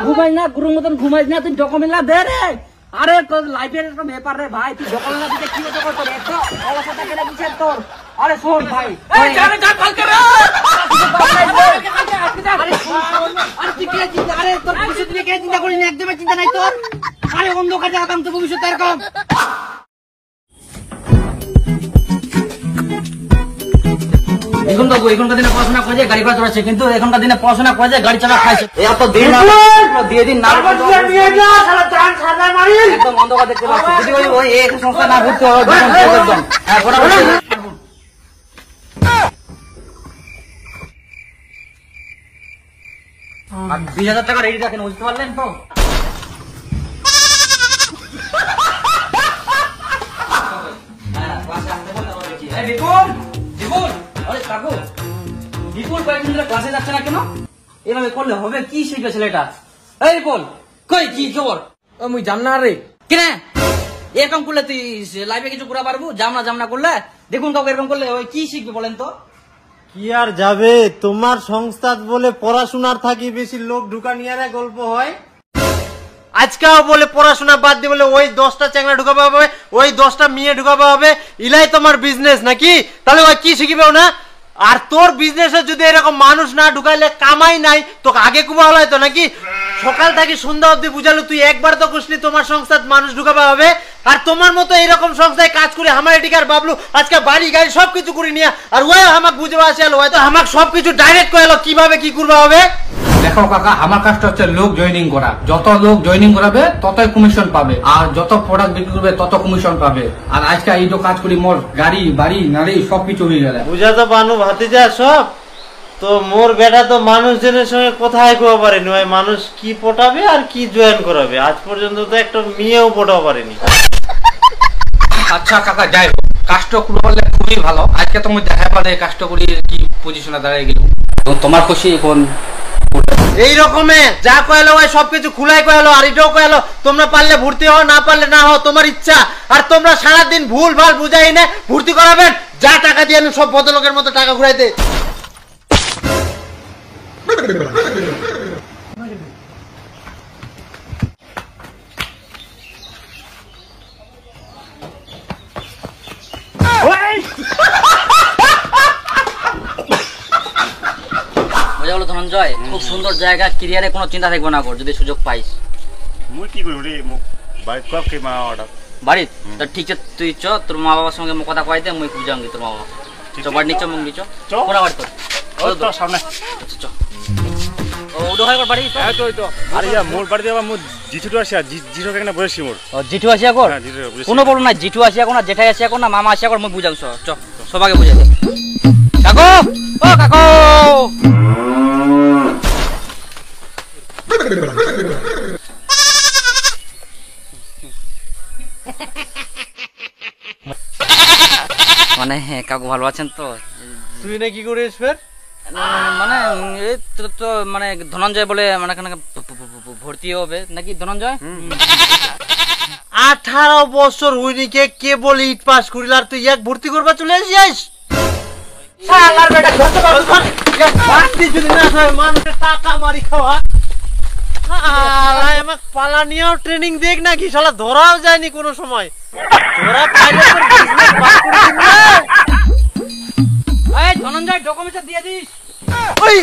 ঘুমাই না গুরুর মতন ঘুমাই না, তুই ডকুমেন্ট দে রে। আরে লাইফের একটা ব্যাপার রে ভাই, তুই ডকুমেন্ট দিতে কি হতে করতো এত অলসতা কেন দিছিস তোর? আরে শোন ভাই, আরে তুই কে চিন্তা, আরে তোর ভবিষ্যৎ নিয়ে কে চিন্তা করিনি, একদমই চিন্তা নাই তোর। আরে অন্ধকার জায়গা তো ভবিষ্যৎ এরকম। এখনকার দিনে পড়াশোনা করে গাড়ি ঘোড়া চড়াচ্ছে, কিন্তু এখনকার দিনে পড়াশোনা করে গাড়ি চালা খাইছে। এত দিন দিয়ে দিন না একদম অন্ধকার দেখতে পাচ্ছি। যদি ওই এক সংস্থা না ঘুরতে হয় একদম 20,000 টাকা রেডি রাখেন, বুঝতে পারলেন তো? ক্লাসে যাচ্ছে না কেন? এভাবে করলে হবে? কি শিখবে ছেলেটা? এই বল কই কি খবর? মুই জান না রে। কেন এরকম করলে তুই লাইফে কিছু করা পারবো? জামনা করলে দেখুন কাউকে এরকম করলে ওই কি শিখবে বলেন তো? কি আর যাবে, তোমার সংস্থা বলে পড়াশোনার থাকি বেশি লোক ঢুকা নিয়ে গল্প হয়। আজকেও বলে পড়াশোনা বাদ দিয়ে বলে ওই 10টা চ্যাংড়া ঢুকাবে হবে, ওই 10টা মেয়ে ঢুকাবে হবে, ইলাই তোমার বিজনেস নাকি? তাহলে ওই কি শিখিবেও না? আর তোর বিজনেসে যদি এরকম মানুষ না ঢুকাইলে কামাই নাই, তোকে আগে কুবা হলো তো নাকি? সকাল থেকে সন্ধ্যা অব্দি বুঝালো, তুই একবার তো খুশলি তোমার সংস্থায় মানুষ ঢুকাবে হবে। আর তোমার মতো এরকম সংস্থায় কাজ করে আমার এটিকার বাবলু আজকে বাড়ি গাড়ি সবকিছু করে নিয়ে, আর ওই আমাকে বুঝবে আসে এলো, হয়তো আমাকে সবকিছু ডাইরেক্ট করে এলো কিভাবে কি করবে হবে। দেখো কাকা, আমার কাজটা হচ্ছে লোক জয়েনিং করা। যত লোক জয়েনিং করাবে ততই কমিশন পাবে, আর যত প্রোডাক্ট বিক্রি করবে তত কমিশন পাবে। আর আজকে এই তো কাজ করি, মোর গাড়ি বাড়ি নাড়ি সবকিছু হয়ে গেল। বুঝা তো বানু ভাতিজা সব তো, মোর বেটা তো মানুষজনের সঙ্গে কোথায় কোয়া পারেনি, ওই মানুষ কি পটাবে আর কি জয়েন করাবে। আজ পর্যন্ত তো একটা মেয়েও পটাও পারেনি। আচ্ছা কাকা, যাই হোক, কাজটা করলে খুবই ভালো। আজকে তুমি দেখা পালে কাজটা করি কি পজিশনে দাঁড়িয়ে গেল। তোমার খুশি এখন এই রকমে যা কয়ালো ওই সবকিছু খুলাই কয়ালো, আর এটাও কয়ালো তোমরা পারলে ভর্তি হও, না পারলে না হও, তোমার ইচ্ছা। আর তোমরা সারাদিন ভুল ভাল বুঝাই না ভর্তি করাবেন, যা টাকা দিয়ে সব ভদ্রলোকের মতো টাকা ঘুরাইতে। ধনঞ্জয়, খুব সুন্দর জায়গা, ক্যারিয়ারে কোনো চিন্তা থাকবে না, যদি সুযোগ পাইস। মুই কি করি রে, বাড়ি তো ঠিক আছে, তুই চ তোর মা বাবার সঙ্গে কথা কয় দে, মুই বুঝাঙ্গি তোর মা বাবা। চ বাড়ি নিচ মুখ নিচ কোনা বাড়ি তোর সামনে চ ওডো হয় বাড়ি তো। হ্যাঁ তো আরে ইয়া মোর বাড়ি দেবা মু জিটু আসিয়া জিটু কেন বসছি মোর। ও জিটু আসিয়া কর, কোনো বড় না, জিটু আসিয়া কর না, জেঠাই আসিয়া কর না, মামা আসিয়া কর, মুই বুঝাং। চ সবাইকে বুঝাই দে। কাকু ও কাকু, মানে কাকু ভালো আছেন তো? তুই না কি করিস ফের? মানে এই তো মানে ধনঞ্জয় বলে মানে ভর্তি হবে নাকি ধনঞ্জয়? 18 বছর হইনিকে কেবল ইট পাস করিল, আর তুই এক ভর্তি করবা চলে আসিস? শালার বেটা যদি না হয় মানুষের টাকা মারি খাওয়া। আমাকে পালানিয়াও ট্রেনিং দেখ নাকি, শালা ধরাও যায়নি কোনো সময়। তোরা পাইলে তোর বিজনেস বাদ করে দিবি না। এই ধনঞ্জয় ডকুমেন্টটা দিয়ে দিস। ওই